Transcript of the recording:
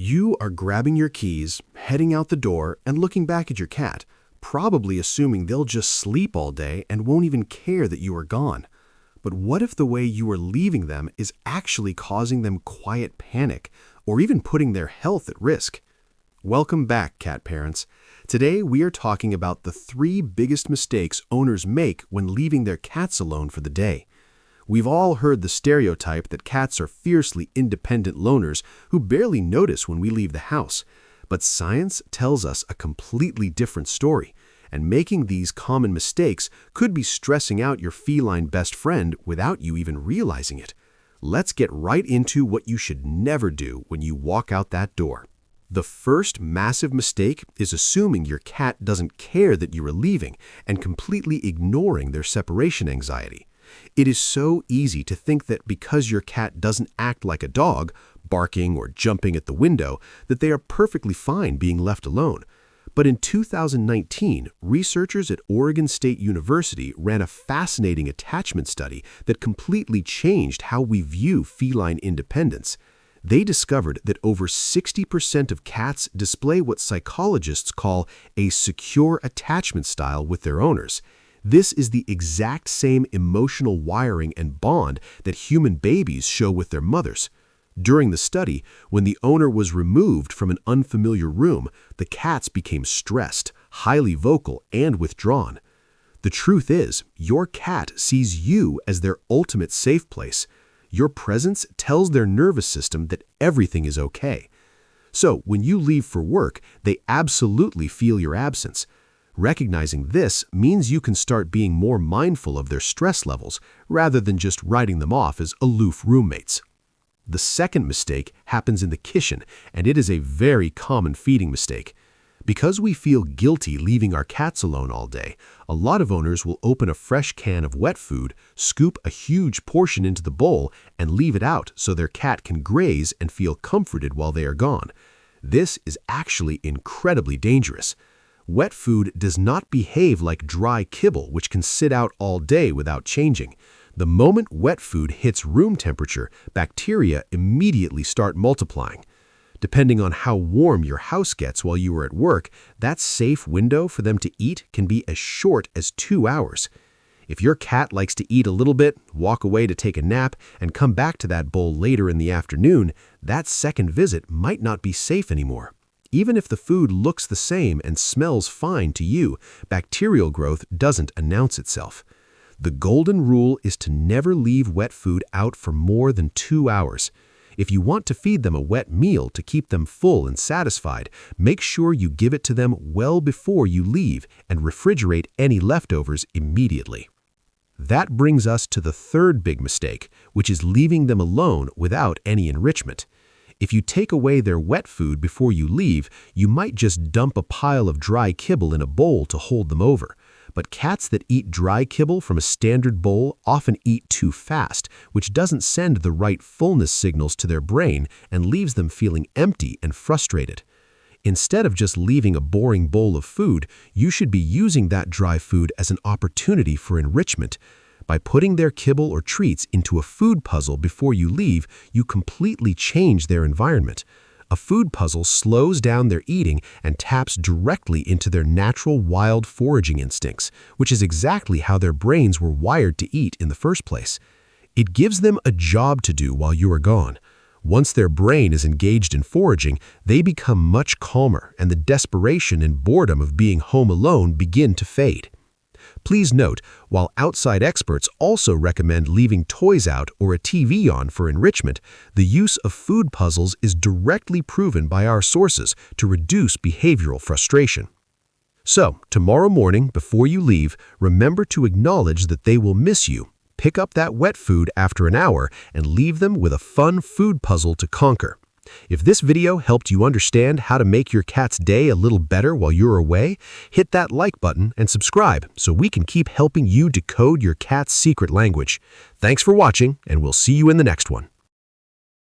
You are grabbing your keys, heading out the door, and looking back at your cat, probably assuming they'll just sleep all day and won't even care that you are gone. But what if the way you are leaving them is actually causing them quiet panic, or even putting their health at risk? Welcome back, cat parents. Today we are talking about the 3 biggest mistakes owners make when leaving their cats alone for the day. We've all heard the stereotype that cats are fiercely independent loners who barely notice when we leave the house. But science tells us a completely different story, and making these common mistakes could be stressing out your feline best friend without you even realizing it. Let's get right into what you should never do when you walk out that door. The first massive mistake is assuming your cat doesn't care that you are leaving and completely ignoring their separation anxiety. It is so easy to think that because your cat doesn't act like a dog, barking or jumping at the window, that they are perfectly fine being left alone. But in 2019, researchers at Oregon State University ran a fascinating attachment study that completely changed how we view feline independence. They discovered that over 60% of cats display what psychologists call a secure attachment style with their owners. This is the exact same emotional wiring and bond that human babies show with their mothers. During the study, when the owner was removed from an unfamiliar room, the cats became stressed, highly vocal, and withdrawn. The truth is, your cat sees you as their ultimate safe place. Your presence tells their nervous system that everything is okay. So, when you leave for work, they absolutely feel your absence. Recognizing this means you can start being more mindful of their stress levels rather than just writing them off as aloof roommates. The second mistake happens in the kitchen, and it is a very common feeding mistake. Because we feel guilty leaving our cats alone all day, a lot of owners will open a fresh can of wet food, scoop a huge portion into the bowl, and leave it out so their cat can graze and feel comforted while they are gone. This is actually incredibly dangerous. Wet food does not behave like dry kibble, which can sit out all day without changing. The moment wet food hits room temperature, bacteria immediately start multiplying. Depending on how warm your house gets while you are at work, that safe window for them to eat can be as short as 2 hours. If your cat likes to eat a little bit, walk away to take a nap, and come back to that bowl later in the afternoon, that second visit might not be safe anymore. Even if the food looks the same and smells fine to you, bacterial growth doesn't announce itself. The golden rule is to never leave wet food out for more than 2 hours. If you want to feed them a wet meal to keep them full and satisfied, make sure you give it to them well before you leave and refrigerate any leftovers immediately. That brings us to the third big mistake, which is leaving them alone without any enrichment. If you take away their wet food before you leave, you might just dump a pile of dry kibble in a bowl to hold them over. But cats that eat dry kibble from a standard bowl often eat too fast, which doesn't send the right fullness signals to their brain and leaves them feeling empty and frustrated. Instead of just leaving a boring bowl of food, you should be using that dry food as an opportunity for enrichment. By putting their kibble or treats into a food puzzle before you leave, you completely change their environment. A food puzzle slows down their eating and taps directly into their natural wild foraging instincts, which is exactly how their brains were wired to eat in the first place. It gives them a job to do while you are gone. Once their brain is engaged in foraging, they become much calmer, and the desperation and boredom of being home alone begin to fade. Please note, while outside experts also recommend leaving toys out or a TV on for enrichment, the use of food puzzles is directly proven by our sources to reduce behavioral frustration. So, tomorrow morning, before you leave, remember to acknowledge that they will miss you. Pick up that wet food after an hour and leave them with a fun food puzzle to conquer. If this video helped you understand how to make your cat's day a little better while you're away, hit that like button and subscribe so we can keep helping you decode your cat's secret language. Thanks for watching, and we'll see you in the next one.